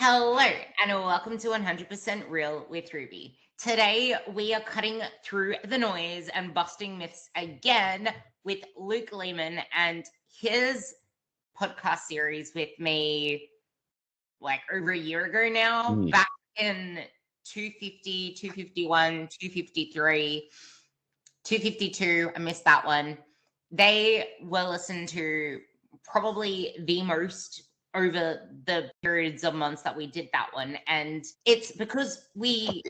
Hello, and welcome to 100% Real with Ruby. Today, we are cutting through the noise and busting myths again with Luke Leaman and his podcast series with me like over a year ago now, back in 250, 251, 253, 252. I missed that one. They were listened to probably the most over the periods of months that we did that one. And it's because we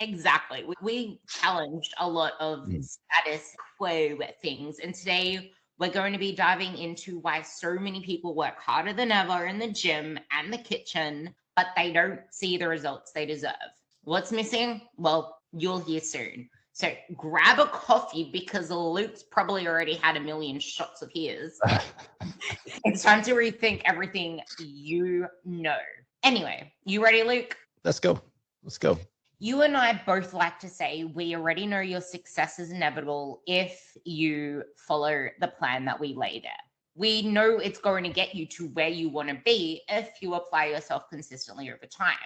challenged a lot of status quo things. And today we're going to be diving into why so many people work harder than ever in the gym and the kitchen, but they don't see the results they deserve. What's missing? Well, you'll hear soon. So grab a coffee because Luke's probably already had a million shots of his. It's time to rethink everything you know. Anyway, you ready, Luke? Let's go. You and I both like to say we already know your success is inevitable if you follow the plan that we laid out. We know it's going to get you to where you want to be if you apply yourself consistently over time.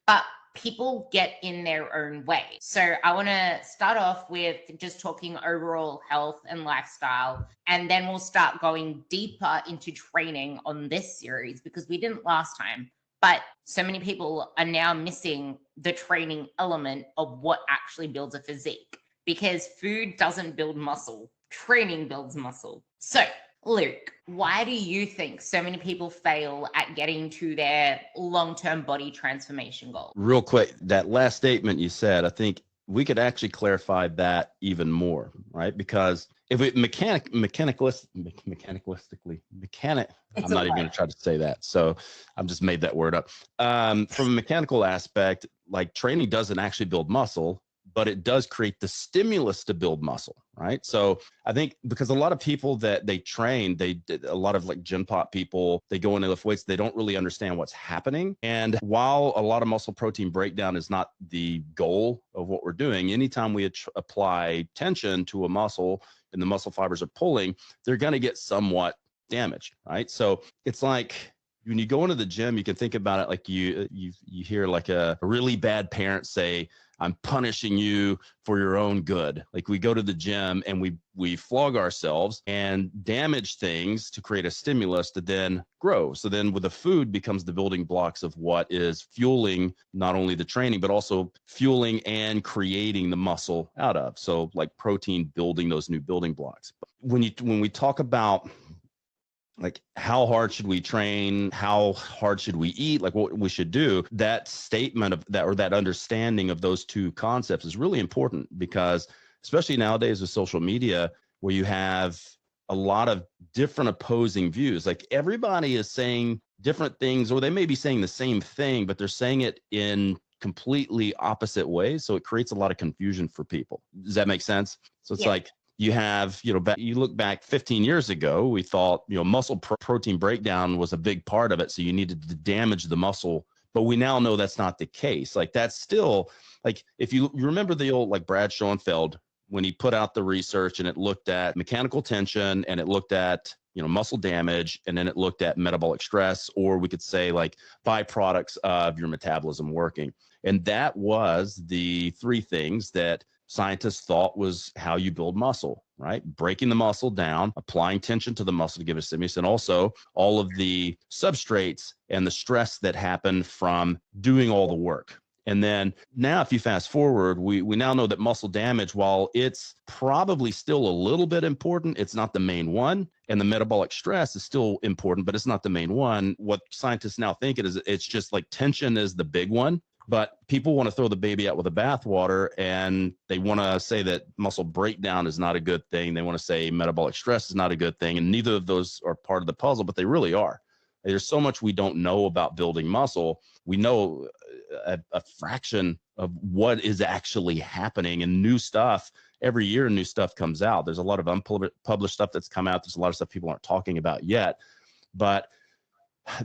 But people get in their own way. So I want to start off with just talking overall health and lifestyle, and then we'll start going deeper into training on this series because we didn't last time. But so many people are now missing the training element of what actually builds a physique because food doesn't build muscle, training builds muscle. So Luke, why do you think so many people fail at getting to their long-term body transformation goal? Real quick, that last statement you said, I think we could actually clarify that even more, right? Because if it I'm not even going to try to say that. So I've just made that word up. From a mechanical aspect, like training doesn't actually build muscle, but it does create the stimulus to build muscle, right? So I think because a lot of people that they train, a lot of like gym pop people, they go in and lift weights, they don't really understand what's happening. And while a lot of muscle protein breakdown is not the goal of what we're doing, anytime we apply tension to a muscle and the muscle fibers are pulling, they're going to get somewhat damaged, right? So it's like, when you go into the gym, you can think about it like you hear like a really bad parent say, I'm punishing you for your own good. Like we go to the gym and we flog ourselves and damage things to create a stimulus to then grow. So then with the food becomes the building blocks of what is fueling not only the training, but also fueling and creating the muscle out of. So like protein building those new building blocks. But when we talk about like how hard should we train, how hard should we eat, like what we should do, that statement of that or that understanding of those two concepts is really important because especially nowadays with social media where you have a lot of different opposing views, like everybody is saying different things or they may be saying the same thing, but they're saying it in completely opposite ways. So it creates a lot of confusion for people. Does that make sense? So it's like, you have, you look back 15 years ago, we thought, muscle protein breakdown was a big part of it. So you needed to damage the muscle. But we now know that's not the case. Like that's still like, if you remember the old like Brad Schoenfeld, when he put out the research and it looked at mechanical tension and it looked at, muscle damage, and then it looked at metabolic stress, or we could say like byproducts of your metabolism working. And that was the three things that scientists thought was how you build muscle, right? Breaking the muscle down, applying tension to the muscle to give it stimulus, and also all of the substrates and the stress that happen from doing all the work. And then now if you fast forward, we now know that muscle damage, while it's probably still a little bit important, it's not the main one. And the metabolic stress is still important, but it's not the main one. What scientists now think it is, it's just like tension is the big one. But people want to throw the baby out with the bathwater, and they want to say that muscle breakdown is not a good thing. They want to say metabolic stress is not a good thing. And neither of those are part of the puzzle, but they really are. There's so much we don't know about building muscle. We know a fraction of what is actually happening, and new stuff. Every year, new stuff comes out. There's a lot of unpublished stuff that's come out. There's a lot of stuff people aren't talking about yet. But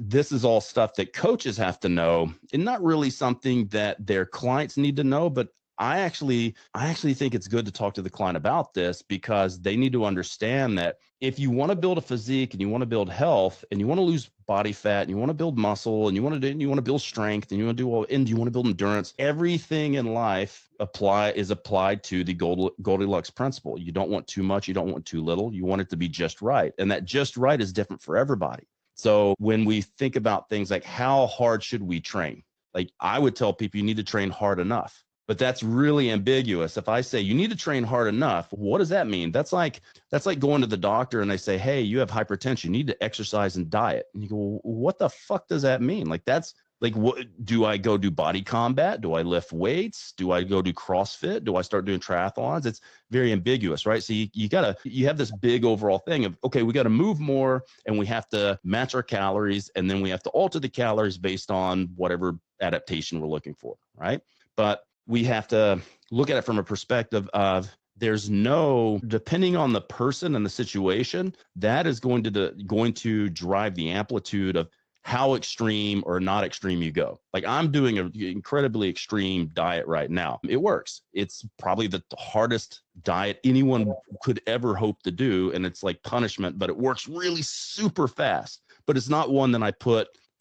this is all stuff that coaches have to know, and not really something that their clients need to know, but I actually think it's good to talk to the client about this, because they need to understand that if you want to build a physique and you want to build health and you want to lose body fat and you want to build muscle and you want to build strength and you want to do all, and you want to build endurance, everything in life is applied to the Goldilocks principle. You don't want too much, you don't want too little, you want it to be just right. And that just right is different for everybody. So when we think about things like how hard should we train? Like I would tell people you need to train hard enough. But that's really ambiguous. If I say you need to train hard enough, what does that mean? That's like going to the doctor and they say, hey, you have hypertension, you need to exercise and diet. And you go, well, what the fuck does that mean? Like, that's like, what do I go do body combat? Do I lift weights? Do I go do CrossFit? Do I start doing triathlons? It's very ambiguous, right? So you have this big overall thing of, okay, we got to move more and we have to match our calories. And then we have to alter the calories based on whatever adaptation we're looking for, right? But we have to look at it from a perspective of depending on the person and the situation, that is going to drive the amplitude of how extreme or not extreme you go. Like I'm doing an incredibly extreme diet right now. It works. It's probably the hardest diet anyone could ever hope to do. And it's like punishment, but it works really super fast. But it's not one that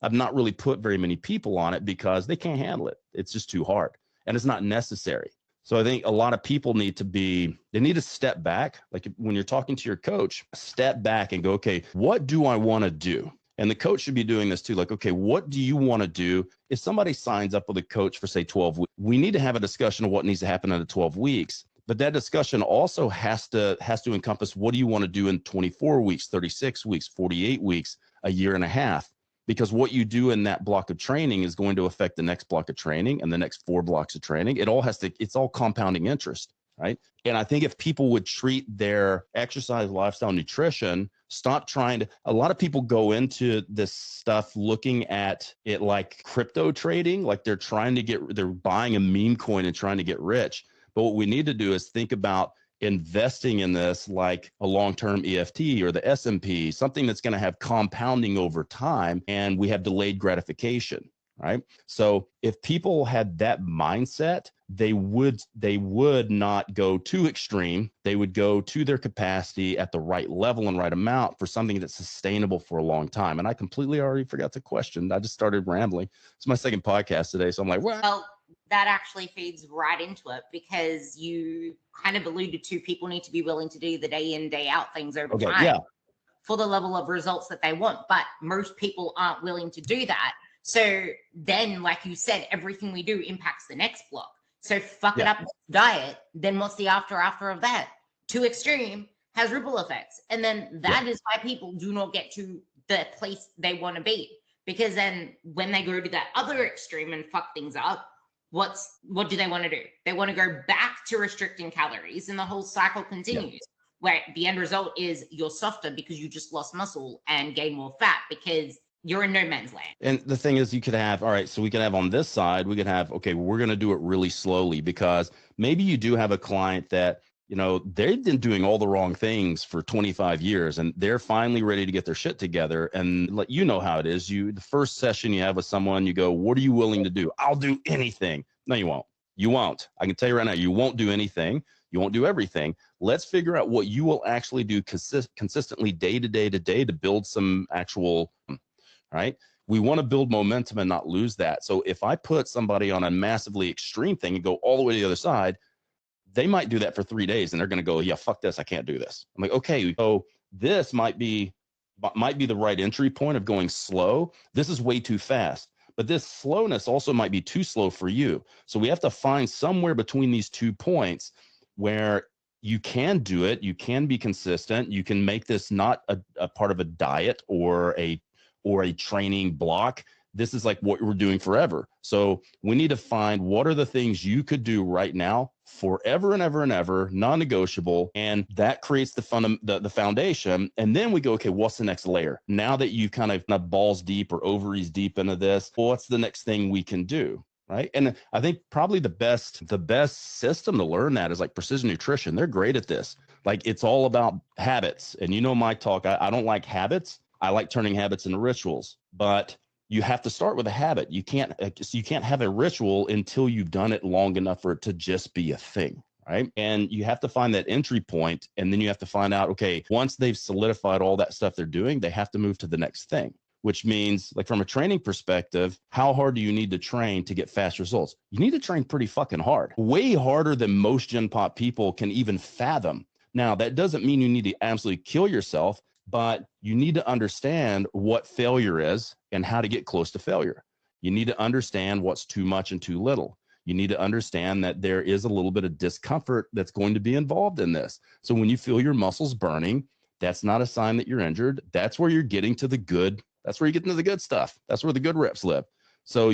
I've not really put very many people on it because they can't handle it. It's just too hard. And it's not necessary. So I think a lot of people need to step back. Like when you're talking to your coach, step back and go, okay, what do I want to do? And the coach should be doing this too. Like, okay, what do you want to do? If somebody signs up with a coach for say 12 weeks, we need to have a discussion of what needs to happen in the 12 weeks. But that discussion also has to encompass what do you want to do in 24 weeks, 36 weeks, 48 weeks, a year and a half. Because what you do in that block of training is going to affect the next block of training and the next 4 blocks of training. It's all compounding interest, right? And I think if people would treat their exercise, lifestyle, nutrition, a lot of people go into this stuff looking at it like crypto trading, like they're buying a meme coin and trying to get rich. But what we need to do is think about investing in this like a long-term EFT or the S&P, something that's going to have compounding over time, and we have delayed gratification, right? So if people had that mindset, they would not go too extreme. They would go to their capacity at the right level and right amount for something that's sustainable for a long time. And I completely already forgot the question. I just started rambling. It's my second podcast today. So I'm like, well, that actually feeds right into it, because you kind of alluded to people need to be willing to do the day in, day out things over time for the level of results that they want. But most people aren't willing to do that. So then, like you said, everything we do impacts the next block. So fuck it up diet. Then what's the after of that? Too extreme has ripple effects. And then that is why people do not get to the place they want to be. Because then when they go to that other extreme and fuck things up, what do they want to do? They want to go back to restricting calories, and the whole cycle continues, where the end result is you're softer because you just lost muscle and gain more fat because you're in no man's land. And the thing is, we could have on this side, okay, we're going to do it really slowly, because maybe you do have a client that, they've been doing all the wrong things for 25 years and they're finally ready to get their shit together. And how it is. The first session you have with someone, you go, what are you willing to do? I'll do anything. No, you won't. You won't. I can tell you right now, you won't do anything. You won't do everything. Let's figure out what you will actually do consistently day to day to build some actual, right? We want to build momentum and not lose that. So if I put somebody on a massively extreme thing and go all the way to the other side, they might do that for 3 days and they're going to go, yeah, fuck this. I can't do this. I'm like, okay, so this might be the right entry point of going slow. This is way too fast, but this slowness also might be too slow for you. So we have to find somewhere between these 2 points where you can do it. You can be consistent. You can make this not a part of a diet or a training block. This is like what we're doing forever. So we need to find what are the things you could do right now forever and ever and ever, non-negotiable. And that creates the foundation. And then we go, okay, what's the next layer? Now that you kind of balls deep or ovaries deep into this, what's the next thing we can do? Right. And I think probably the best system to learn that is like Precision Nutrition. They're great at this. Like it's all about habits. And my talk, I don't like habits. I like turning habits into rituals. But you have to start with a habit. You can't have a ritual until you've done it long enough for it to just be a thing. Right. And you have to find that entry point, and then you have to find out, okay, once they've solidified all that stuff they're doing, they have to move to the next thing, which means, like, from a training perspective, how hard do you need to train to get fast results? You need to train pretty fucking hard, way harder than most Gen Pop people can even fathom. Now, that doesn't mean you need to absolutely kill yourself, but you need to understand what failure is and how to get close to failure. You need to understand what's too much and too little. You need to understand that there is a little bit of discomfort that's going to be involved in this. So when you feel your muscles burning, that's not a sign that you're injured. That's where you're getting to the good. That's where you get into the good stuff. That's where the good reps live. So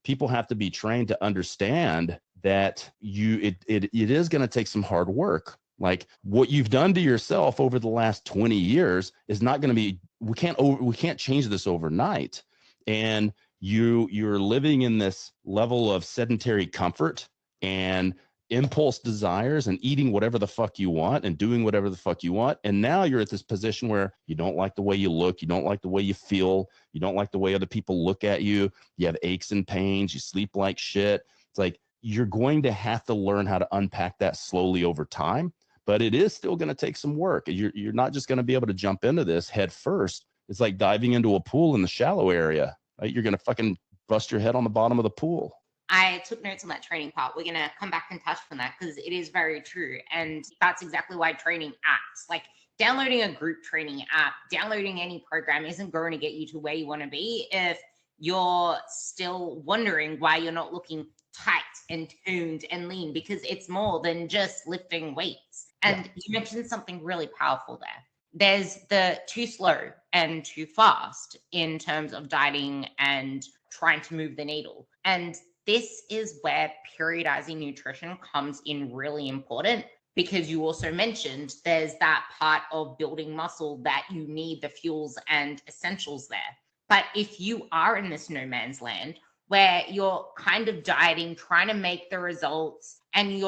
people have to be trained to understand that it is going to take some hard work. Like, what you've done to yourself over the last 20 years is not going to be, we can't change this overnight. And you're living in this level of sedentary comfort and impulse desires and eating whatever the fuck you want and doing whatever the fuck you want. And now you're at this position where you don't like the way you look. You don't like the way you feel. You don't like the way other people look at you. You have aches and pains. You sleep like shit. It's like, you're going to have to learn how to unpack that slowly over time, but it is still going to take some work. You're not just going to be able to jump into this head first. It's like diving into a pool in the shallow area. Right? You're going to fucking bust your head on the bottom of the pool. I took notes on that training part. We're going to come back and touch on that because it is very true. And that's exactly why training apps, like downloading a group training app, downloading any program isn't going to get you to where you want to be if you're still wondering why you're not looking tight and toned and lean, because it's more than just lifting weights. And you mentioned something really powerful there. There's the too slow and too fast in terms of dieting and trying to move the needle. And this is where periodizing nutrition comes in really important, because you also mentioned there's that part of building muscle that you need the fuels and essentials there. But if you are in this no man's land where you're kind of dieting, trying to make the results, and you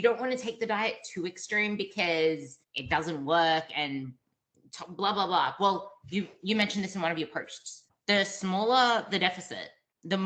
don't want to take the diet too extreme because it doesn't work and blah, blah, blah. Well, you mentioned this in one of your posts. The smaller the deficit, the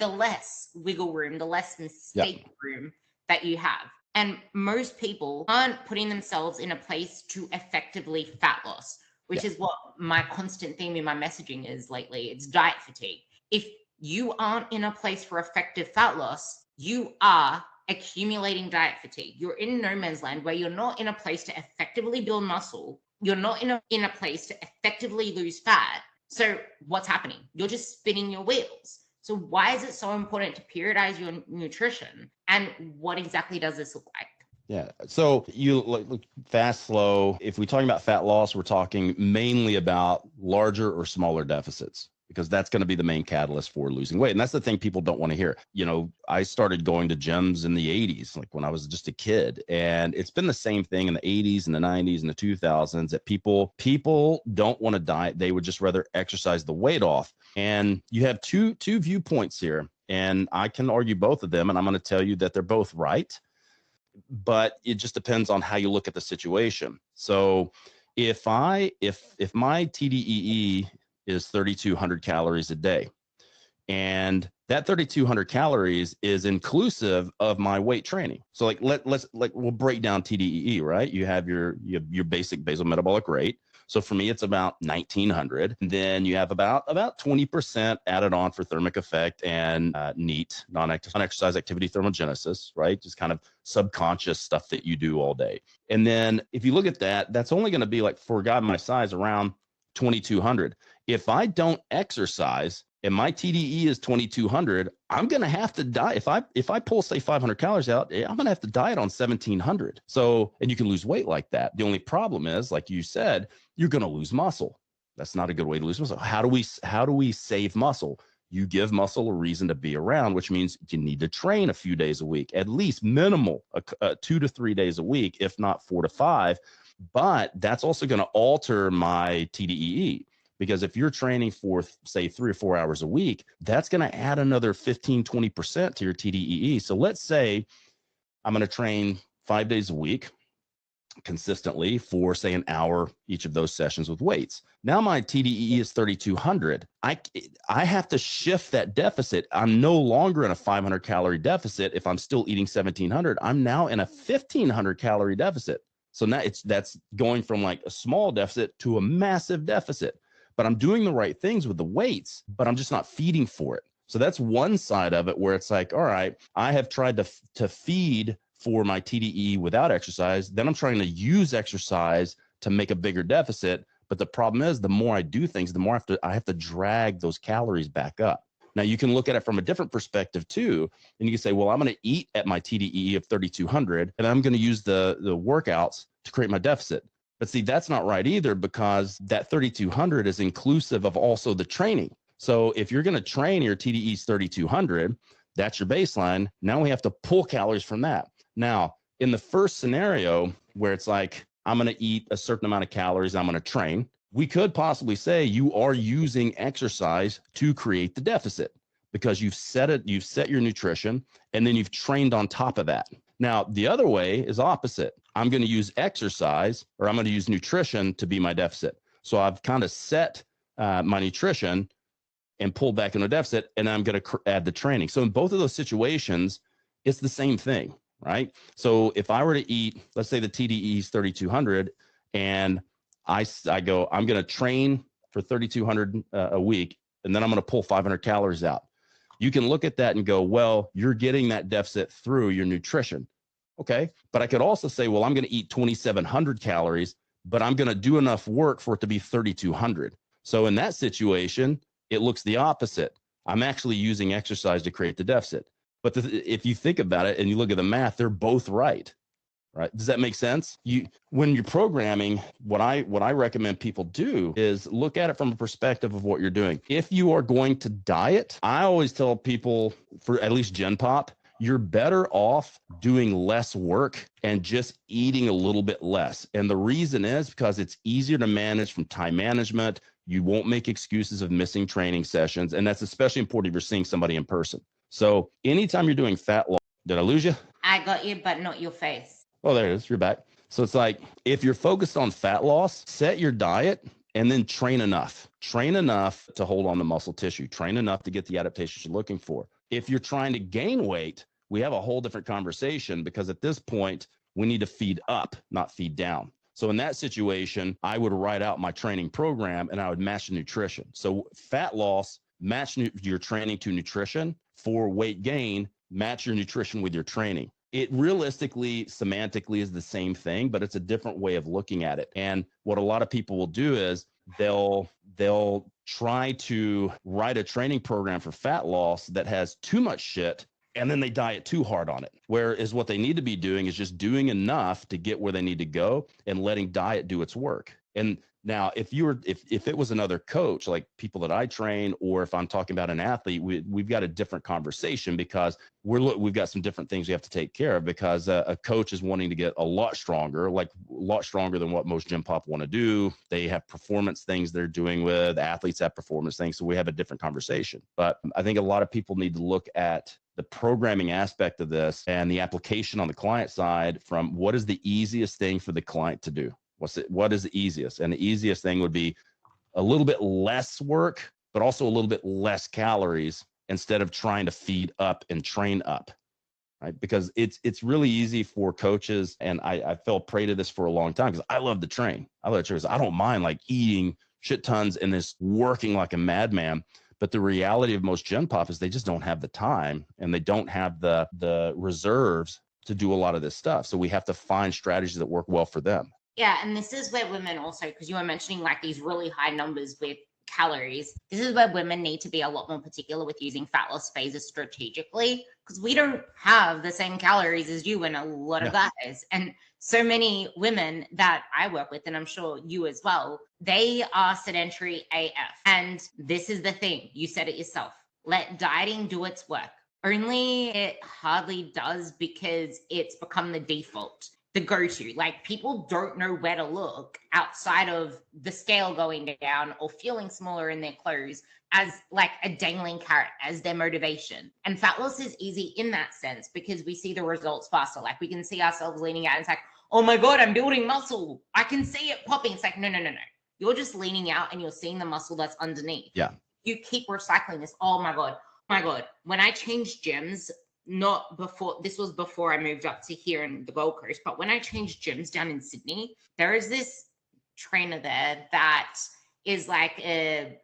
less wiggle room, the less mistake room that you have. And most people aren't putting themselves in a place to effectively fat loss, which is what my constant theme in my messaging is lately. It's diet fatigue. If you aren't in a place for effective fat loss, you are accumulating diet fatigue. You're in no man's land where you're not in a place to effectively build muscle. You're not in a place to effectively lose fat. So what's happening? You're just spinning your wheels. So why is it so important to periodize your nutrition? And what exactly does this look like? Yeah. So you look fast, slow. If we're talking about fat loss, we're talking mainly about larger or smaller deficits, because that's going to be the main catalyst for losing weight. And that's the thing people don't want to hear. You know, I started going to gyms in the 80s, like when I was just a kid. And it's been the same thing in the 80s and the 90s and the 2000s, that people don't want to diet. They would just rather exercise the weight off. And you have two viewpoints here. And I can argue both of them. And I'm going to tell you that they're both right. But it just depends on how you look at the situation. So if my TDEE is 3,200 calories a day, and that 3,200 calories is inclusive of my weight training. So we'll break down TDEE, right? You have your basic basal metabolic rate. So for me, it's about 1,900. And then you have about 20% added on for thermic effect and NEAT, non-exercise activity thermogenesis, right? Just kind of subconscious stuff that you do all day. And then if you look at that, that's only going to be, like, for a guy my size, around 2,200. If I don't exercise and my TDE is 2,200, I'm going to have to diet. If I pull, say, 500 calories out, I'm going to have to diet on 1,700. So, and you can lose weight like that. The only problem is, like you said, you're going to lose muscle. That's not a good way to lose muscle. How do we save muscle? You give muscle a reason to be around, which means you need to train a few days a week, at least minimal 2 to 3 days a week, if not 4 to 5. But that's also going to alter my TDEE, because if you're training for, say, 3 or 4 hours a week, that's going to add another 15, 20% to your TDEE. So let's say I'm going to train 5 days a week. consistently for say an hour each of those sessions with weights. Now my TDEE is 3,200. I have to shift that deficit. I'm no longer in a 500 calorie deficit. If I'm still eating 1,700, I'm now in a 1,500 calorie deficit. So now that's going from like a small deficit to a massive deficit. But I'm doing the right things with the weights, but I'm just not feeding for it. So that's one side of it where it's like, all right, I have tried to feed for my TDE without exercise. Then I'm trying to use exercise to make a bigger deficit. But the problem is the more I do things, the more I have to drag those calories back up. Now you can look at it from a different perspective too. And you can say, well, I'm going to eat at my TDE of 3,200 and I'm going to use the workouts to create my deficit. But see, that's not right either, because that 3,200 is inclusive of also the training. So if you're going to train your TDE is 3,200, that's your baseline. Now we have to pull calories from that. Now, in the first scenario where it's like, I'm going to eat a certain amount of calories, I'm going to train, we could possibly say you are using exercise to create the deficit because you've set your nutrition, and then you've trained on top of that. Now, the other way is opposite. I'm going to use exercise, or I'm going to use nutrition to be my deficit. So I've kind of set my nutrition and pulled back into a deficit, and I'm going to add the training. So in both of those situations, it's the same thing, right? So if I were to eat, let's say the TDE is 3,200, and I go, I'm going to train for 3,200 a week, and then I'm going to pull 500 calories out. You can look at that and go, well, you're getting that deficit through your nutrition. Okay. But I could also say, well, I'm going to eat 2,700 calories, but I'm going to do enough work for it to be 3,200. So in that situation, it looks the opposite. I'm actually using exercise to create the deficit. But if you think about it and you look at the math, they're both right. Right? Does that make sense? When you're programming, what I recommend people do is look at it from a perspective of what you're doing. If you are going to diet, I always tell people, for at least Gen Pop, you're better off doing less work and just eating a little bit less. And the reason is because it's easier to manage from time management. You won't make excuses of missing training sessions. And that's especially important if you're seeing somebody in person. So anytime you're doing fat loss, did I lose you? I got you, but not your face. Oh, there it is. You're back. So it's like, if you're focused on fat loss, set your diet and then train enough. Train enough to hold on to muscle tissue. Train enough to get the adaptations you're looking for. If you're trying to gain weight, we have a whole different conversation, because at this point, we need to feed up, not feed down. So in that situation, I would write out my training program and I would match the nutrition. So fat loss, match your training to nutrition. For weight gain, match your nutrition with your training. It realistically, semantically is the same thing, but it's a different way of looking at it. And what a lot of people will do is they'll try to write a training program for fat loss that has too much shit, and then they diet too hard on it. Whereas what they need to be doing is just doing enough to get where they need to go and letting diet do its work. And now, if it was another coach, like people that I train, or if I'm talking about an athlete, we've got a different conversation, because we've got some different things we have to take care of, because a coach is wanting to get a lot stronger, like a lot stronger than what most Gym Pop want to do. They have performance things they're doing with athletes, have performance things. So we have a different conversation. But I think a lot of people need to look at the programming aspect of this and the application on the client side from what is the easiest thing for the client to do. What is the easiest? And the easiest thing would be a little bit less work, but also a little bit less calories, instead of trying to feed up and train up, right? Because it's really easy for coaches, and I fell prey to this for a long time, because I love to train. I don't mind like eating shit tons and this working like a madman. But the reality of most Gen Pop is they just don't have the time, and they don't have the reserves to do a lot of this stuff. So we have to find strategies that work well for them. Yeah, and this is where women also, because you were mentioning like these really high numbers with calories, this is where women need to be a lot more particular with using fat loss phases strategically, because we don't have the same calories as you and a lot of guys. And so many women that I work with, and I'm sure you as well, they are sedentary AF. And this is the thing, you said it yourself, let dieting do its work. Only it hardly does, because it's become the default, the go-to. Like, people don't know where to look outside of the scale going down or feeling smaller in their clothes as like a dangling carrot as their motivation. And fat loss is easy in that sense, because we see the results faster. Like, we can see ourselves leaning out and it's like, oh my God, I'm building muscle. I can see it popping. It's like, no. You're just leaning out and you're seeing the muscle that's underneath. Yeah. You keep recycling this. Oh my God. When I changed gyms, not before, this was before I moved up to here in the Gold Coast, but when I changed gyms down in Sydney, there is this trainer there that is like an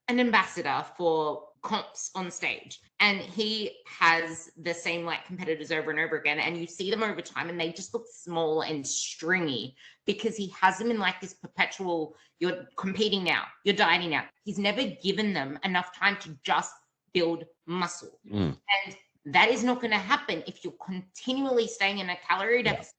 ambassador for comps on stage, and he has the same like competitors over and over again, and you see them over time and they just look small and stringy because he has them in like this perpetual, you're competing now, you're dieting now. He's never given them enough time to just build muscle. And that is not going to happen if you're continually staying in a calorie deficit,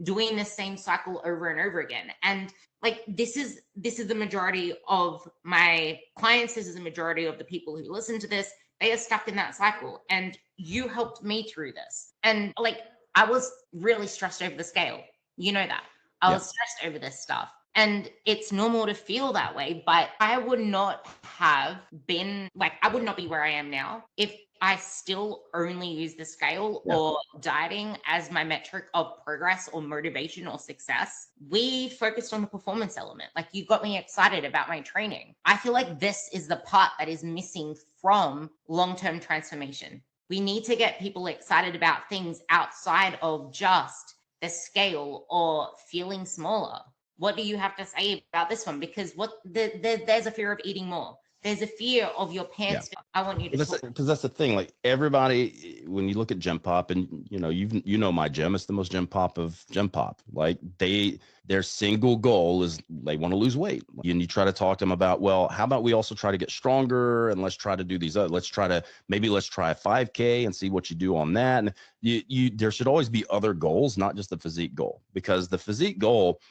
doing the same cycle over and over again. And like, this is the majority of my clients. This is the majority of the people who listen to this. They are stuck in that cycle, and you helped me through this. And like, I was really stressed over the scale. You know that. I was stressed over this stuff. And it's normal to feel that way, but I would not have been like, I would not be where I am now if I still only use the scale or dieting as my metric of progress or motivation or success. We focused on the performance element. Like, you got me excited about my training. I feel like this is the part that is missing from long-term transformation. We need to get people excited about things outside of just the scale or feeling smaller. What do you have to say about this one? Because there's a fear of eating more. There's a fear of your pants. I want you to talk. Because that's the thing. Like, everybody, when you look at Gym Pop, and you know my gym, it's the most Gym Pop of Gym Pop. Like, their single goal is they want to lose weight. And you try to talk to them about, well, how about we also try to get stronger, and let's try to do these other, let's try a 5K and see what you do on that. And there should always be other goals, not just the physique goal, because the physique goal,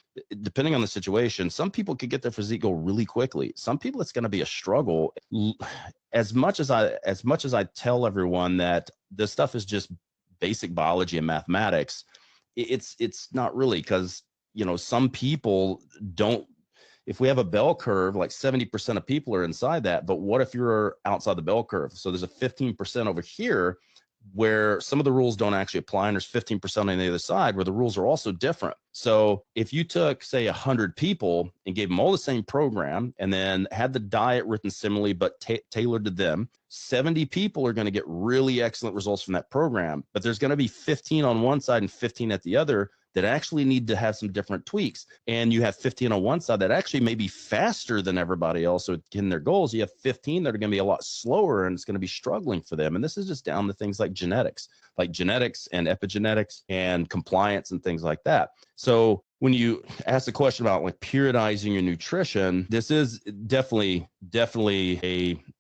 depending on the situation, some people could get their physique goal really quickly. Some people, it's going to be a struggle. As much as I tell everyone that this stuff is just basic biology and mathematics, it's not really, because some people don't. If we have a bell curve, like 70% of people are inside that, but what if you're outside the bell curve? So there's a 15% over here where some of the rules don't actually apply, and there's 15% on the other side where the rules are also different. So if you took, say, 100 people and gave them all the same program, and then had the diet written similarly but tailored to them, 70 people are going to get really excellent results from that program, but there's going to be 15 on one side and 15 at the other that actually need to have some different tweaks. And you have 15 on one side that actually may be faster than everybody else in their goals. You have 15 that are going to be a lot slower, and it's going to be struggling for them. And this is just down to things like genetics and epigenetics and compliance and things like that. So when you ask the question about like periodizing your nutrition, this is definitely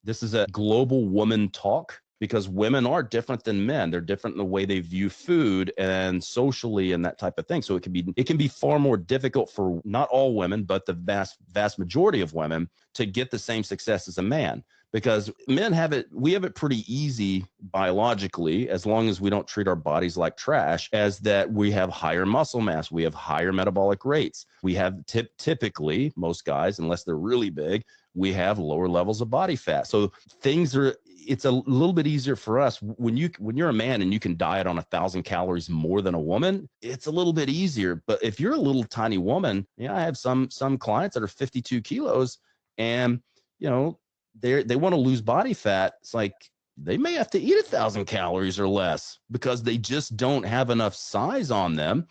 this is a global woman talk, because women are different than men. They're different in the way they view food and socially and that type of thing. So it can be far more difficult for not all women, but the vast majority of women to get the same success as a man, because men we have it pretty easy biologically, as long as we don't treat our bodies like trash, as that we have higher muscle mass, we have higher metabolic rates. We have typically, most guys, unless they're really big, we have lower levels of body fat. So it's a little bit easier for us when you're a man and you can diet on 1,000 calories more than a woman. It's a little bit easier. But if you're a little tiny woman, I have some clients that are 52 kilos, and they want to lose body fat. It's like they may have to eat 1,000 calories or less because they just don't have enough size on them.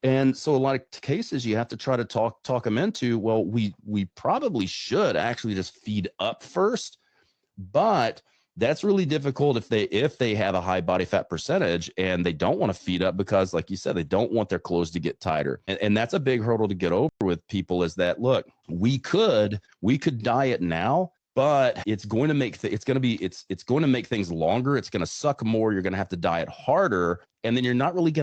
And so a lot of cases you have to try to talk them into, well, we probably should actually just feed up first, but that's really difficult if they have a high body fat percentage and they don't want to feed up, because like you said, they don't want their clothes to get tighter. And that's a big hurdle to get over with people, is that, look, we could diet now, but it's going to make things longer. It's going to suck more. You're going to have to diet harder. And then you're not going to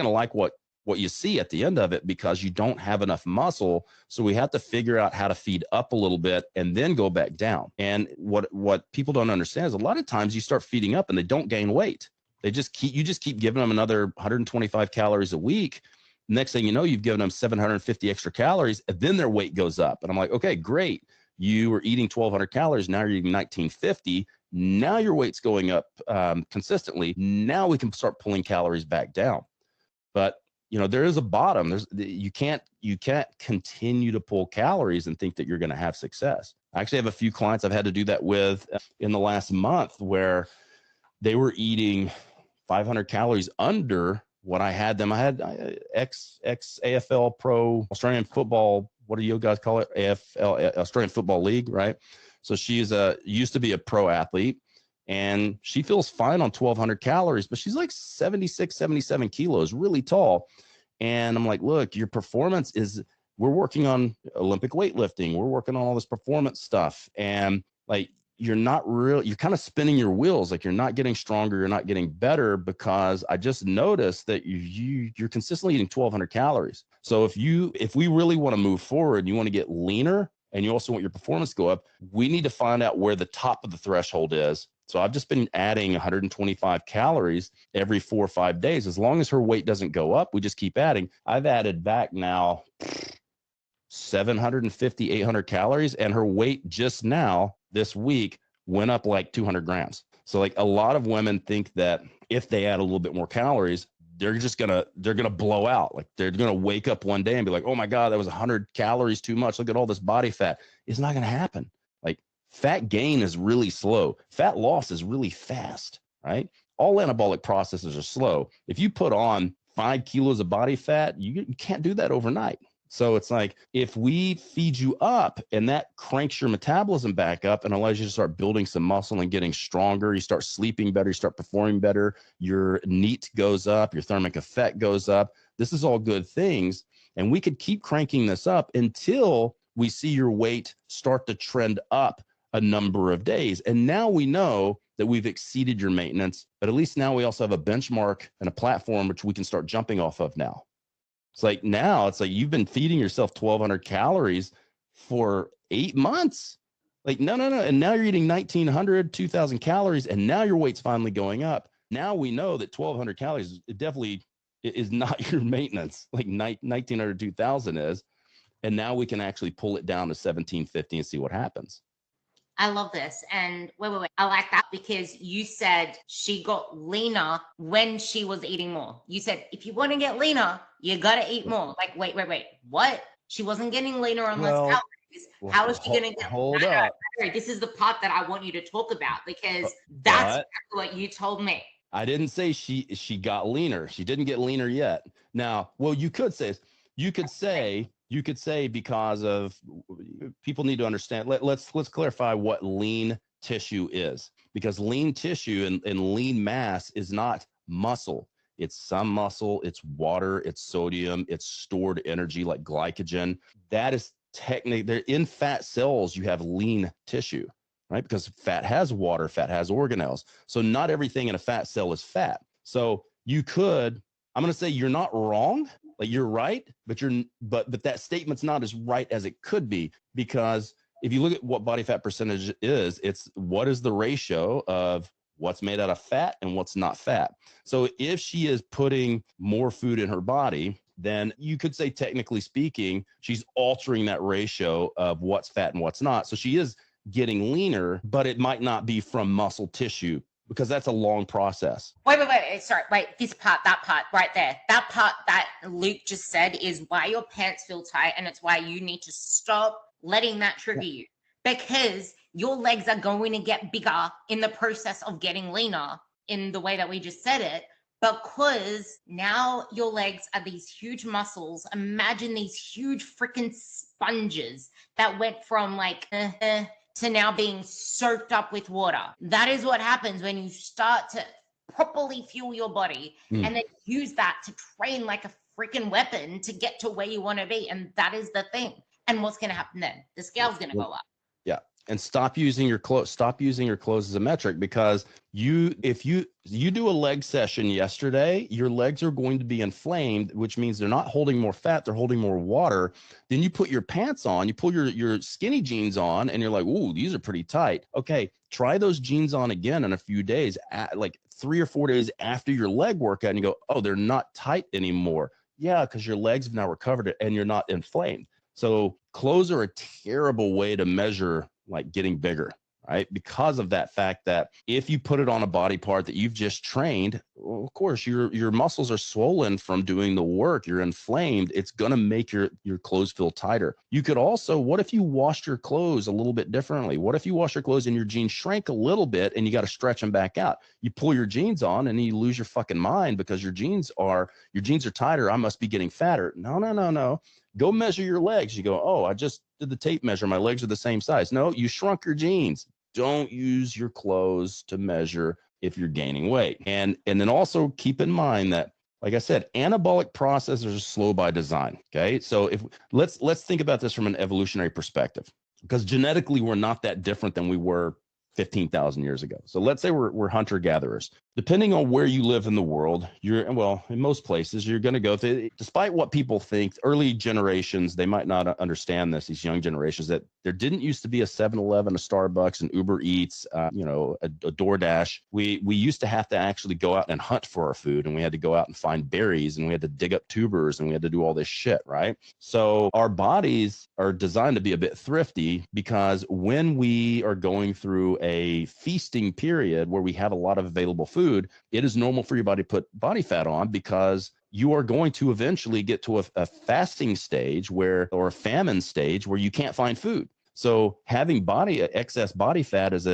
like what you see at the end of it, because you don't have enough muscle. So we have to figure out how to feed up a little bit and then go back down. And what people don't understand is a lot of times you start feeding up and they don't gain weight. You just keep giving them another 125 calories a week. Next thing you know, you've given them 750 extra calories, and then their weight goes up. And I'm like, okay, great. You were eating 1,200 calories. Now you're eating 1,950. Now your weight's going up consistently. Now we can start pulling calories back down. But there is a bottom. You can't continue to pull calories and think that you're going to have success. I actually have a few clients I've had to do that with in the last month, where they were eating 500 calories under what I had them. I had ex AFL pro Australian football. What do you guys call it? AFL, Australian Football League, right? So she's used to be a pro athlete, and she feels fine on 1,200 calories, but she's like 76, 77 kilos, really tall. And I'm like, look, your performance we're working on Olympic weightlifting. We're working on all this performance stuff. And like, you're kind of spinning your wheels. Like, you're not getting stronger. You're not getting better, because I just noticed that you're consistently eating 1,200 calories. So if we really want to move forward, you want to get leaner, and you also want your performance to go up, we need to find out where the top of the threshold is. So I've just been adding 125 calories every 4 or 5 days. As long as her weight doesn't go up, we just keep adding. I've added back now 750, 800 calories, and her weight just now this week went up like 200 grams. So like, a lot of women think that if they add a little bit more calories, they're gonna blow out. Like, they're gonna wake up one day and be like, oh my God, that was 100 calories too much. Look at all this body fat. It's not gonna happen. Like, fat gain is really slow. Fat loss is really fast, right? All anabolic processes are slow. If you put on 5 kilos of body fat, you can't do that overnight. So it's like, if we feed you up and that cranks your metabolism back up and allows you to start building some muscle and getting stronger, you start sleeping better, you start performing better, your NEAT goes up, your thermic effect goes up. This is all good things. And we could keep cranking this up until we see your weight start to trend up a number of days. And now we know that we've exceeded your maintenance, but at least now we also have a benchmark and a platform which we can start jumping off of now. It's like, you've been feeding yourself 1,200 calories for 8 months. Like, no. And now you're eating 1,900, 2,000 calories, and now your weight's finally going up. Now we know that 1,200 calories, it definitely is not your maintenance, like 1,900, 2,000 is. And now we can actually pull it down to 1,750 and see what happens. I love this. And wait. I like that, because you said she got leaner when she was eating more. You said, if you want to get leaner, you got to eat more. Like, wait. What? She wasn't getting leaner on less calories. How is she going to get? Hold up. This is the part that I want you to talk about, because that's exactly what you told me. I didn't say she got leaner. She didn't get leaner yet. Now, well, you could say because of, people need to understand. Let's clarify what lean tissue is, because lean tissue and lean mass is not muscle. It's some muscle, it's water, it's sodium, it's stored energy like glycogen. That is technically, in fat cells, you have lean tissue, right? Because fat has water, fat has organelles. So not everything in a fat cell is fat. So I'm going to say you're not wrong. Like, you're right, but that statement's not as right as it could be, because if you look at what body fat percentage is, it's what is the ratio of what's made out of fat and what's not fat. So if she is putting more food in her body, then you could say, technically speaking, she's altering that ratio of what's fat and what's not. So she is getting leaner, but it might not be from muscle tissue, because that's a long process. Wait. Sorry, this part, that part right there. That part that Luke just said is why your pants feel tight, and it's why you need to stop letting that trigger you, because your legs are going to get bigger in the process of getting leaner in the way that we just said it, because now your legs are these huge muscles. Imagine these huge freaking sponges that went from like to now being soaked up with water. That is what happens when you start to properly fuel your body and then use that to train like a freaking weapon to get to where you want to be. And that is the thing. And what's going to happen then? The scale's going to go up. Yeah. And stop using your clothes as a metric, because if you do a leg session yesterday, your legs are going to be inflamed, which means they're not holding more fat, they're holding more water. Then you put your pants on, you pull your skinny jeans on, and you're like, ooh, these are pretty tight. Okay, try those jeans on again in a few days, like 3 or 4 days after your leg workout, and you go, oh, they're not tight anymore. Yeah, because your legs have now recovered it and you're not inflamed. So clothes are a terrible way to measure like getting bigger, right? Because of that fact that if you put it on a body part that you've just trained, well, of course, your muscles are swollen from doing the work. You're inflamed. It's going to make your clothes feel tighter. You could also, what if you washed your clothes a little bit differently? What if you wash your clothes and your jeans shrank a little bit and you got to stretch them back out? You pull your jeans on and you lose your fucking mind because your jeans are tighter. I must be getting fatter. No, no, no, no. Go measure your legs. You go, oh, I just did the tape measure. My legs are the same size. No, you shrunk your jeans. Don't use your clothes to measure if you're gaining weight. And then also keep in mind that, like I said, anabolic processes are slow by design. Okay. So if let's think about this from an evolutionary perspective, because genetically we're not that different than we were 15,000 years ago. So let's say we're hunter gatherers. Depending on where you live in the world, in most places, you're going to go through, despite what people think, early generations, they might not understand this, these young generations, that there didn't used to be a 7-Eleven, a Starbucks, an Uber Eats, a DoorDash. We used to have to actually go out and hunt for our food, and we had to go out and find berries, and we had to dig up tubers, and we had to do all this shit, right? So our bodies are designed to be a bit thrifty, because when we are going through a feasting period where we have a lot of available food, it is normal for your body to put body fat on, because you are going to eventually get to a fasting stage or a famine stage where you can't find food. So having excess body fat is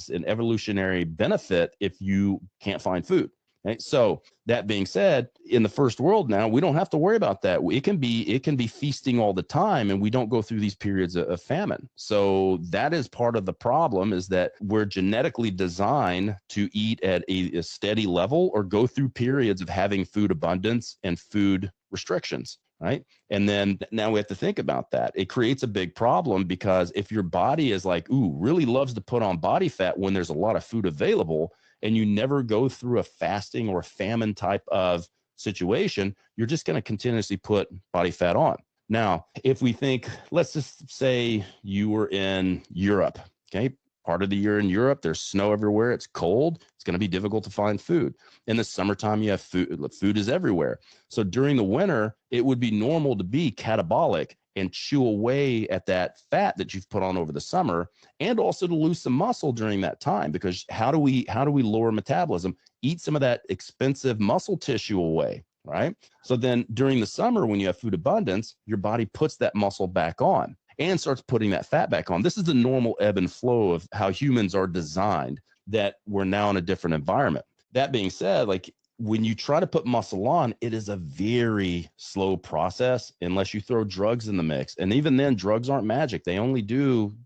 an evolutionary benefit if you can't find food. Right? So that being said, in the first world now, we don't have to worry about that. It can be feasting all the time, and we don't go through these periods of famine. So that is part of the problem, is that we're genetically designed to eat at a steady level or go through periods of having food abundance and food restrictions. Right. And then now we have to think about that. It creates a big problem, because if your body is like, really loves to put on body fat when there's a lot of food available, and you never go through a fasting or famine type of situation, you're just going to continuously put body fat on. Now, if we think, let's just say you were in Europe, okay? Part of the year in Europe, there's snow everywhere. It's cold. It's going to be difficult to find food. In the summertime, you have food. Food is everywhere. So during the winter, it would be normal to be catabolic and chew away at that fat that you've put on over the summer, and also to lose some muscle during that time. Because how do we lower metabolism? Eat some of that expensive muscle tissue away, right? So then during the summer, when you have food abundance, your body puts that muscle back on and starts putting that fat back on. This is the normal ebb and flow of how humans are designed, that we're now in a different environment. That being said, like, when you try to put muscle on, it is a very slow process unless you throw drugs in the mix. And even then, drugs aren't magic. They only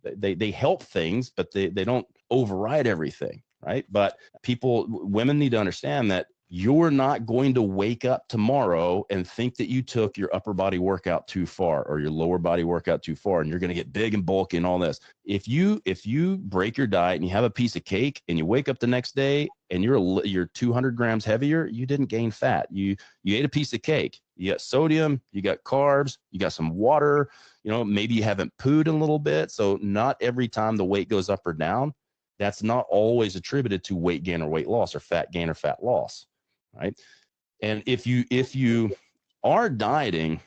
they help things, but they don't override everything, right? But women need to understand that you're not going to wake up tomorrow and think that you took your upper body workout too far or your lower body workout too far, and you're going to get big and bulky and all this. If you break your diet and you have a piece of cake and you wake up the next day and you're 200 grams heavier, you didn't gain fat. You ate a piece of cake. You got sodium, you got carbs, you got some water, maybe you haven't pooed in a little bit. So not every time the weight goes up or down, that's not always attributed to weight gain or weight loss, or fat gain or fat loss. Right. And if you are dieting,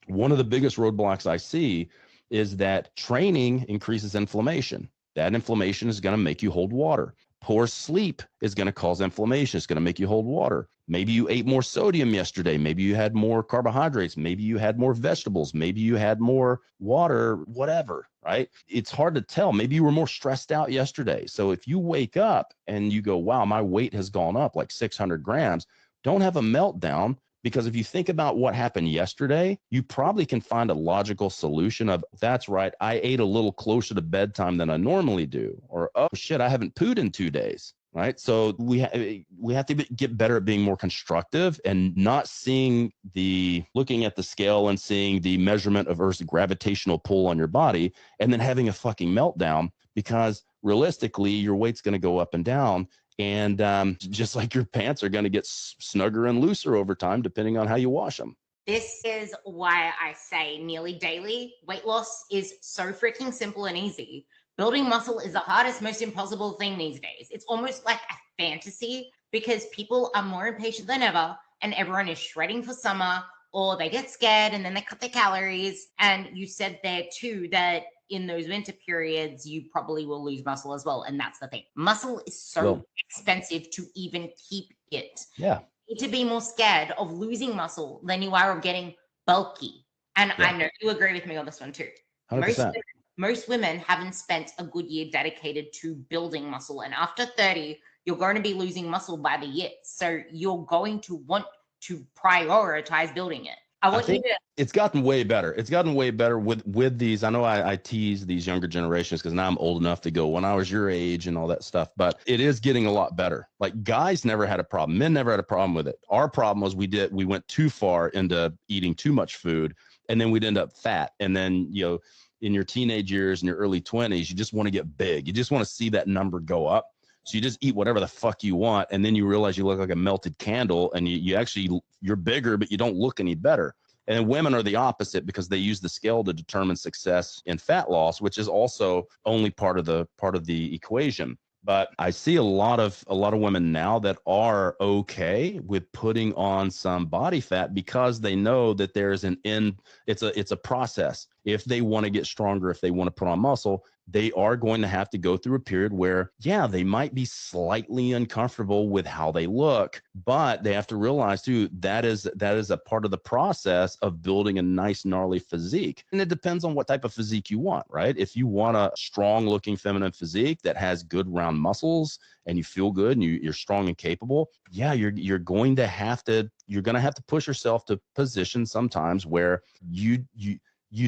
one of the biggest roadblocks I see is that training increases inflammation. That inflammation is going to make you hold water. Poor sleep is going to cause inflammation. It's going to make you hold water. Maybe you ate more sodium yesterday. Maybe you had more carbohydrates. Maybe you had more vegetables. Maybe you had more water, whatever, right? It's hard to tell. Maybe you were more stressed out yesterday. So if you wake up and you go, wow, my weight has gone up like 600 grams, don't have a meltdown. Because if you think about what happened yesterday, you probably can find a logical solution of, that's right, I ate a little closer to bedtime than I normally do. Or, oh shit, I haven't pooed in 2 days, right? So we have to get better at being more constructive and not looking at the scale and seeing the measurement of Earth's gravitational pull on your body and then having a fucking meltdown, because realistically, your weight's going to go up and down. And just like your pants are going to get snugger and looser over time, depending on how you wash them. This is why I say nearly daily, weight loss is so freaking simple and easy. Building muscle is the hardest, most impossible thing these days. It's almost like a fantasy, because people are more impatient than ever, and everyone is shredding for summer, or they get scared and then they cut their calories. And you said there too that in those winter periods, you probably will lose muscle as well. And that's the thing. Muscle is so Well- expensive to even keep it. Yeah. You need to be more scared of losing muscle than you are of getting bulky. And Yeah. I know you agree with me on this one too. 100%. Most women haven't spent a good year dedicated to building muscle. And after 30, you're going to be losing muscle by the year. So you're going to want to prioritize building it. I think it's gotten way better. It's gotten way better with these. I know I tease these younger generations because now I'm old enough to go when I was your age and all that stuff, but it is getting a lot better. Like guys never had a problem. Men never had a problem with it. Our problem was we went too far into eating too much food and then we'd end up fat. And then, you know, in your teenage years and your early 20s, you just want to get big. You just want to see that number go up. So you just eat whatever the fuck you want. And then you realize you look like a melted candle and you're bigger, but you don't look any better. And women are the opposite because they use the scale to determine success in fat loss, which is also only part of the equation. But I see a lot of women now that are okay with putting on some body fat because they know that there's an end. It's a process. If they want to get stronger, if they want to put on muscle, they are going to have to go through a period where, yeah, they might be slightly uncomfortable with how they look, but they have to realize too, that is a part of the process of building a nice, gnarly physique. And it depends on what type of physique you want, right? If you want a strong looking feminine physique that has good round muscles and you feel good and you're strong and capable, yeah, you're going to have to push yourself to position sometimes where you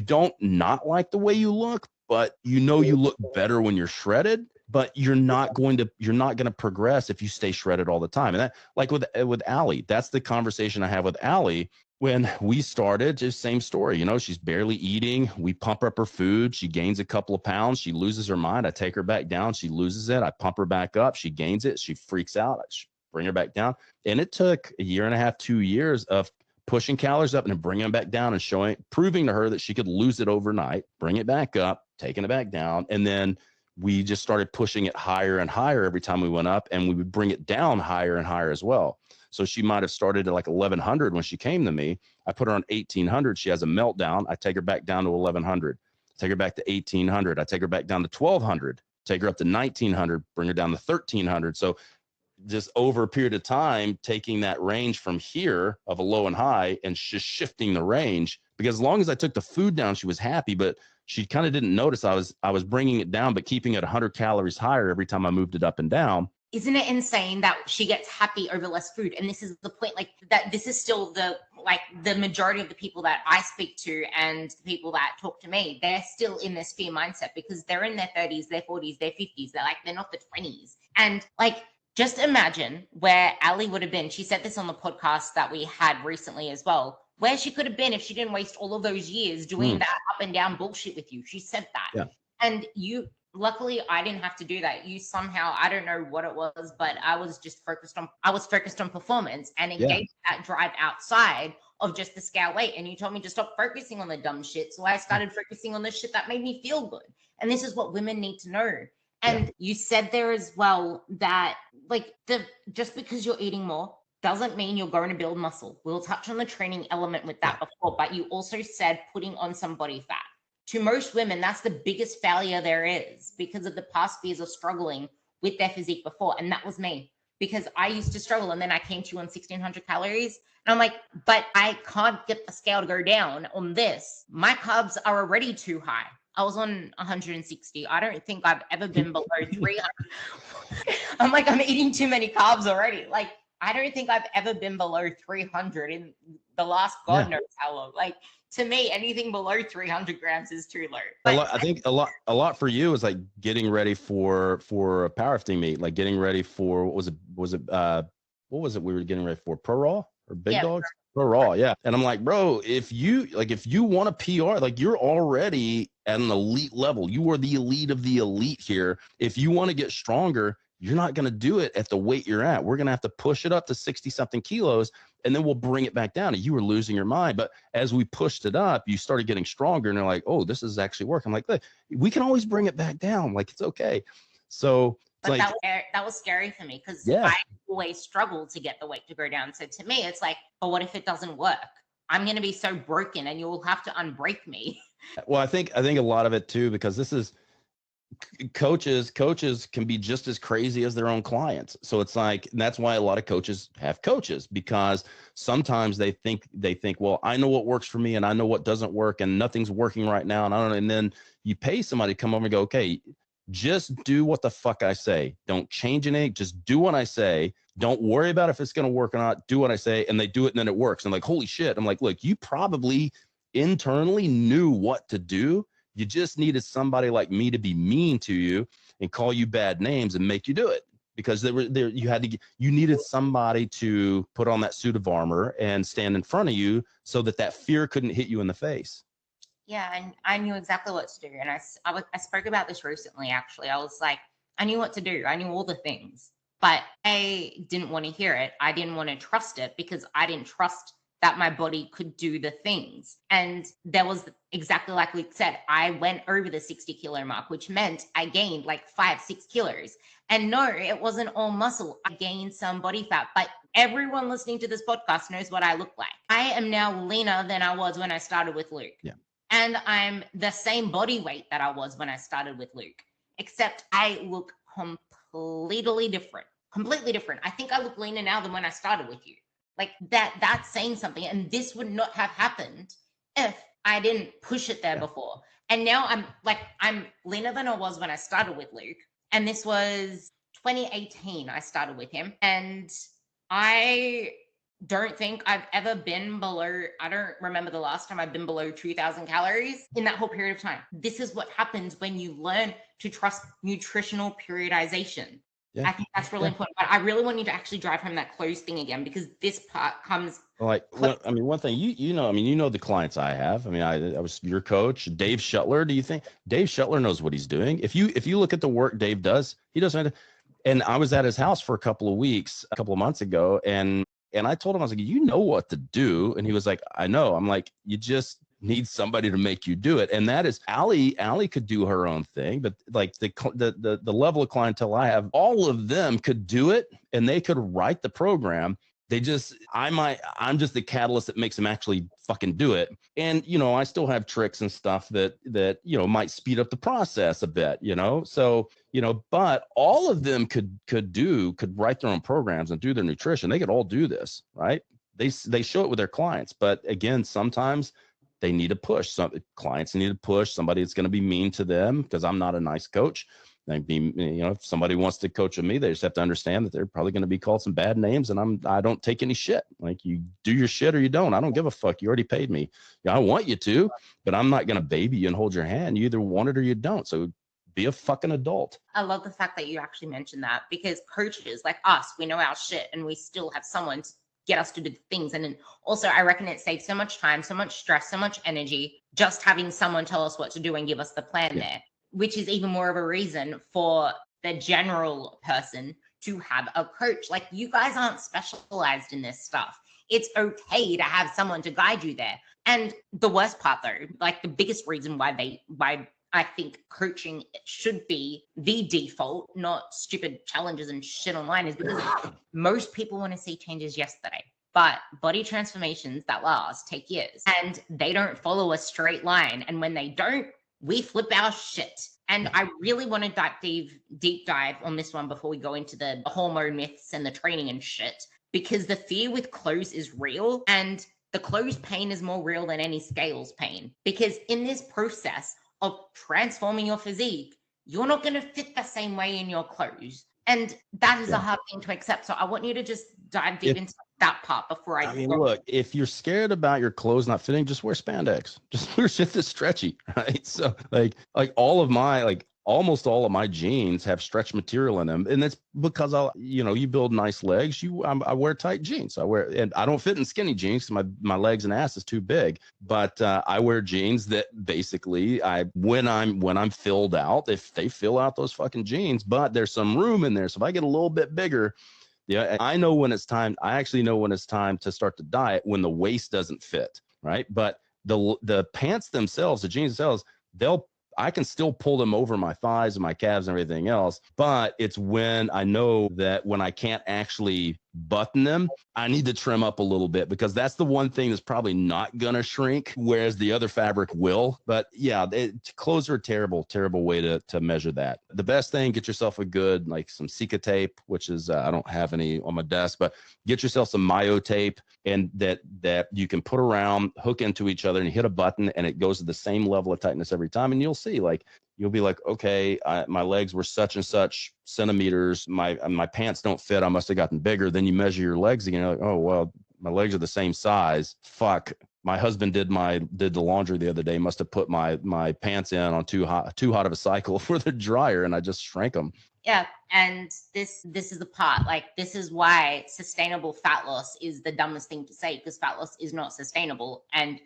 don't not like the way you look, but you know you look better when you're shredded, but you're not going to progress if you stay shredded all the time. And that, like with Allie, that's the conversation I have with Allie when we started. Just same story, you know, she's barely eating. We pump up her food. She gains a couple of pounds. She loses her mind. I take her back down. She loses it. I pump her back up. She gains it. She freaks out. I bring her back down. And it took a year and a half, 2 years of pushing calories up and then bringing them back down and proving to her that she could lose it overnight, bring it back up, taking it back down. And then we just started pushing it higher and higher every time we went up, and we would bring it down higher and higher as well. So she might have started at like 1100 when she came to me. I put her on 1800. She has a meltdown. I take her back down to 1100, take her back to 1800. I take her back down to 1200, take her up to 1900, bring her down to 1300. So just over a period of time, taking that range from here of a low and high and just shifting the range, because as long as I took the food down, she was happy, but she kind of didn't notice I was bringing it down, but keeping it 100 calories higher every time I moved it up and down. Isn't it insane that she gets happy over less food? And this is the point, like that this is still the majority of the people that I speak to and the people that talk to me, they're still in this fear mindset because they're in their 30s, their 40s, their 50s. They're not the 20s. And like, just imagine where Ali would have been. She said this on the podcast that we had recently as well, where she could have been if she didn't waste all of those years doing that up and down bullshit with you. She said that. Yeah. And luckily I didn't have to do that. You somehow, I don't know what it was, but I was focused on performance and engaged that drive outside of just the scale weight. And you told me to stop focusing on the dumb shit. So I started focusing on the shit that made me feel good. And this is what women need to know. And you said there as well that just because you're eating more doesn't mean you're going to build muscle. We'll touch on the training element with that before, but you also said putting on some body fat. To most women, that's the biggest failure there is because of the past fears of struggling with their physique before. And that was me because I used to struggle. And then I came to you on 1600 calories. And I'm like, but I can't get the scale to go down on this. My carbs are already too high. I was on 160. I don't think I've ever been below 300. I'm like, I'm eating too many carbs already. Like, I don't think I've ever been below 300 in the last God knows how long. Like, to me, anything below 300 grams is too low. But I think a lot for you is like getting ready for a powerlifting meet, like getting ready for what was it we were getting ready for? Pro Raw or Big Dogs? Pro Raw, yeah. And I'm like, bro, if you want a PR, like you're already at an elite level. You are the elite of the elite here. If you want to get stronger, you're not going to do it at the weight you're at. We're going to have to push it up to 60 something kilos and then we'll bring it back down. And you were losing your mind. But as we pushed it up, you started getting stronger and they're like, oh, this is actually working. I'm like, look, we can always bring it back down. Like, it's okay. So but like, that was scary for me because I always struggled to get the weight to go down. So to me, it's like, but what if it doesn't work? I'm going to be so broken and you'll have to unbreak me. Well, I think a lot of it too, because this is coaches can be just as crazy as their own clients. So it's like, and that's why a lot of coaches have coaches, because sometimes they think, well, I know what works for me and I know what doesn't work and nothing's working right now. And I don't know. And then you pay somebody to come over and go, okay, just do what the fuck I say. Don't change anything. Just do what I say. Don't worry about if it's going to work or not. Do what I say. And they do it and then it works. And I'm like, holy shit. I'm like, look, you probably internally knew what to do. You just needed somebody like me to be mean to you and call you bad names and make you do it, because you needed somebody to put on that suit of armor and stand in front of you so that fear couldn't hit you in the face. Yeah, and I knew exactly what to do. And I spoke about this recently, actually. I was like, I knew what to do. I knew all the things, but I didn't want to hear it. I didn't want to trust it because I didn't trust that my body could do the things. And there was, exactly like Luke said, I went over the 60 kilo mark, which meant I gained like 5-6 kilos. And no, it wasn't all muscle. I gained some body fat, but everyone listening to this podcast knows what I look like. I am now leaner than I was when I started with Luke. Yeah. And I'm the same body weight that I was when I started with Luke, except I look completely different. I think I look leaner now than when I started with you. Like that's saying something. And this would not have happened if I didn't push it there before. And now I'm leaner than I was when I started with Luke. And this was 2018. I started with him. And I don't think I've ever been below, I don't remember the last time I've been below 2,000 calories in that whole period of time. This is what happens when you learn to trust nutritional periodization. Yeah. I think that's really important. But I really want you to actually drive home that close thing again, because this part comes. Like, one thing, you know the clients I have. I mean, I was your coach, Dave Shuttler. Do you think Dave Shuttler knows what he's doing? If you look at the work Dave does, he doesn't. And I was at his house for a couple of months ago, and I told him, I was like, you know what to do. And he was like, I know. I'm like, you just need somebody to make you do it. And that is Allie could do her own thing, but like the level of clientele I have, all of them could do it and they could write the program. I'm just the catalyst that makes them actually fucking do it. And, I still have tricks and stuff that, might speed up the process a bit, so, but all of them could write their own programs and do their nutrition. They could all do this, right? They show it with their clients, but again, sometimes they need a push. Some clients need a push. Somebody that's going to be mean to them, because I'm not a nice coach. If somebody wants to coach with me, they just have to understand that they're probably going to be called some bad names, and I don't take any shit. Like, you do your shit or you don't. I don't give a fuck. You already paid me. I want you to, but I'm not going to baby you and hold your hand. You either want it or you don't. So be a fucking adult. I love the fact that you actually mentioned that, because coaches like us, we know our shit and we still have someone to get us to do things. And then also, I reckon it saves so much time, so much stress, so much energy, just having someone tell us what to do and give us the plan there, which is even more of a reason for the general person to have a coach. Like, you guys aren't specialized in this stuff. It's okay to have someone to guide you there. And the worst part, though, like the biggest reason why I think coaching should be the default, not stupid challenges and shit online, is because most people want to see changes yesterday. But body transformations that last take years, and they don't follow a straight line. And when they don't, we flip our shit. And I really want to deep dive on this one before we go into the hormone myths and the training and shit, because the fear with clothes is real, and the clothes pain is more real than any scales pain. Because in this process of transforming your physique, you're not going to fit the same way in your clothes. And that is a hard thing to accept. So I want you to just dive deep into that part before I mean, look, if you're scared about your clothes not fitting, just wear spandex. Just wear shit that's stretchy, right? So like almost all of my jeans have stretch material in them, and that's because you build nice legs. I wear tight jeans. And I don't fit in skinny jeans. My legs and ass is too big. But I wear jeans that basically when I'm filled out, if they fill out those fucking jeans, but there's some room in there. So if I get a little bit bigger, I know when it's time. I actually know when it's time to start to diet, when the waist doesn't fit, right? But the pants themselves, the jeans themselves, I can still pull them over my thighs and my calves and everything else, but it's when I know that when I can't actually button them, I need to trim up a little bit because that's the one thing that's probably not going to shrink, whereas the other fabric will. But yeah, clothes are a terrible, terrible way to measure that. The best thing, get yourself a good, like some Sika tape, which is, I don't have any on my desk, but get yourself some Mayo tape and that you can put around, hook into each other and you hit a button and it goes to the same level of tightness every time. And you'll see, like, you'll be like, okay, my legs were such and such centimeters. My pants don't fit. I must have gotten bigger. Then you measure your legs again. You're like, oh, well, my legs are the same size. Fuck. My husband did the laundry the other day. Must have put my pants in on too hot of a cycle for the dryer, and I just shrank them. Yeah, and this is the part. Like, this is why sustainable fat loss is the dumbest thing to say, because fat loss is not sustainable. And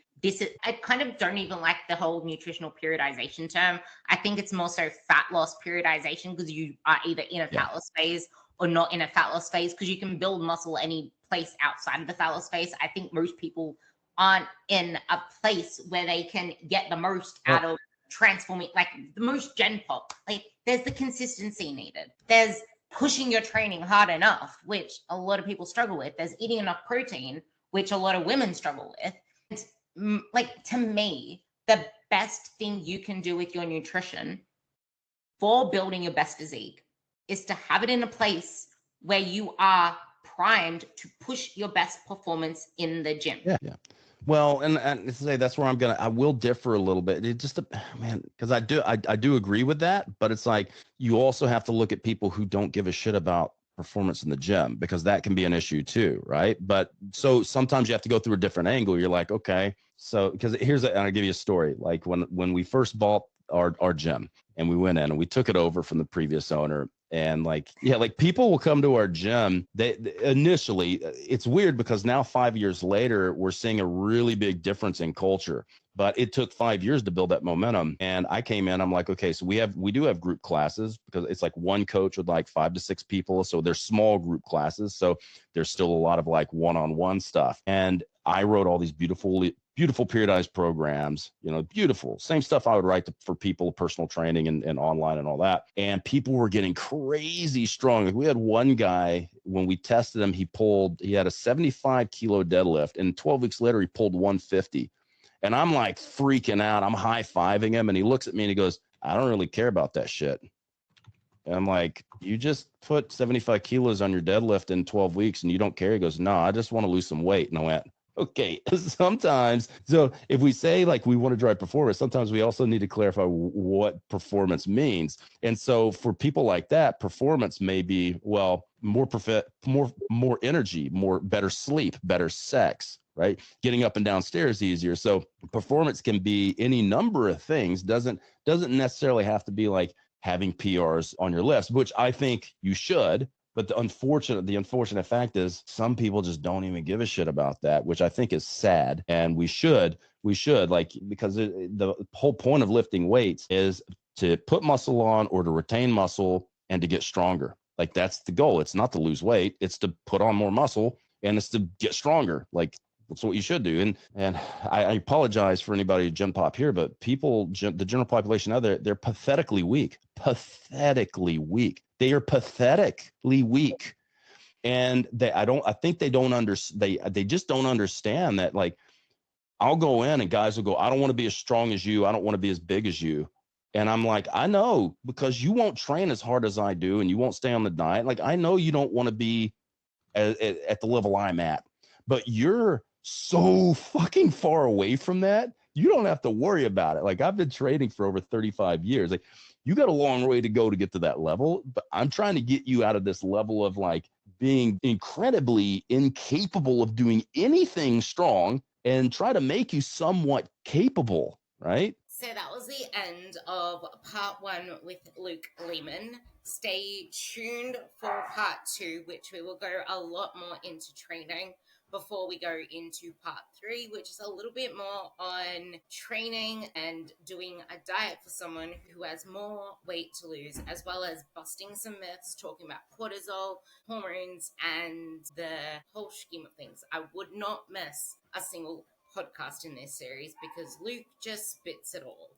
I kind of don't even like the whole nutritional periodization term. I think it's more so fat loss periodization, because you are either in a fat loss phase or not in a fat loss phase, because you can build muscle any place outside of the fat loss phase. I think most people aren't in a place where they can get the most out of transforming, like the most gen pop. Like, there's the consistency needed. There's pushing your training hard enough, which a lot of people struggle with. There's eating enough protein, which a lot of women struggle with. It's, like, to me, the best thing you can do with your nutrition for building your best physique is to have it in a place where you are primed to push your best performance in the gym. Yeah. Well, and to say that's where I will differ a little bit. It just, man, because I do agree with that, but it's like you also have to look at people who don't give a shit about performance in the gym, because that can be an issue too, right? But so sometimes you have to go through a different angle. You're like, okay, so because and I'll give you a story. Like when we first bought our gym and we went in and we took it over from the previous owner. And like people will come to our gym. They initially, it's weird because now 5 years later, we're seeing a really big difference in culture. But it took 5 years to build that momentum. And I came in, I'm like, okay, so we do have group classes, because it's like one coach with like 5 to 6 people. So they're small group classes. So there's still a lot of like one-on-one stuff. And I wrote all these beautiful periodized programs, beautiful, same stuff I would write for people, personal training and online and all that. And people were getting crazy strong. We had one guy, when we tested him, he had a 75 kilo deadlift, and 12 weeks later, he pulled 150. And I'm like freaking out. I'm high-fiving him, and he looks at me and he goes, I don't really care about that shit. And I'm like, you just put 75 kilos on your deadlift in 12 weeks and you don't care? He goes, no, I just want to lose some weight. And I went, okay, sometimes. So if we say like we want to drive performance, sometimes we also need to clarify what performance means. And so for people like that, performance may be, well, more energy, better sleep, better sex, right? Getting up and down stairs easier. So performance can be any number of things. Doesn't necessarily have to be like having PRs on your lifts, which I think you should. But the unfortunate fact is some people just don't even give a shit about that, which I think is sad. And we should like, because the whole point of lifting weights is to put muscle on or to retain muscle and to get stronger. Like, that's the goal. It's not to lose weight. It's to put on more muscle and it's to get stronger. Like, that's what you should do. And I apologize for anybody gym pop here, but the general population out there, they're pathetically weak. They are pathetically weak. And I think they don't understand. They just don't understand that. Like, I'll go in and guys will go, I don't want to be as strong as you. I don't want to be as big as you. And I'm like, I know, because you won't train as hard as I do and you won't stay on the diet. Like, I know you don't want to be at the level I'm at, but you're so fucking far away from that. You don't have to worry about it. Like, I've been training for over 35 years. Like, you got a long way to go to get to that level, but I'm trying to get you out of this level of like being incredibly incapable of doing anything strong and try to make you somewhat capable, right? So that was the end of part 1 with Luke Leaman. Stay tuned for part 2, which we will go a lot more into training before we go into part 3, which is a little bit more on training and doing a diet for someone who has more weight to lose, as well as busting some myths, talking about cortisol, hormones, and the whole scheme of things. I would not miss a single podcast in this series because Luke just spits it all.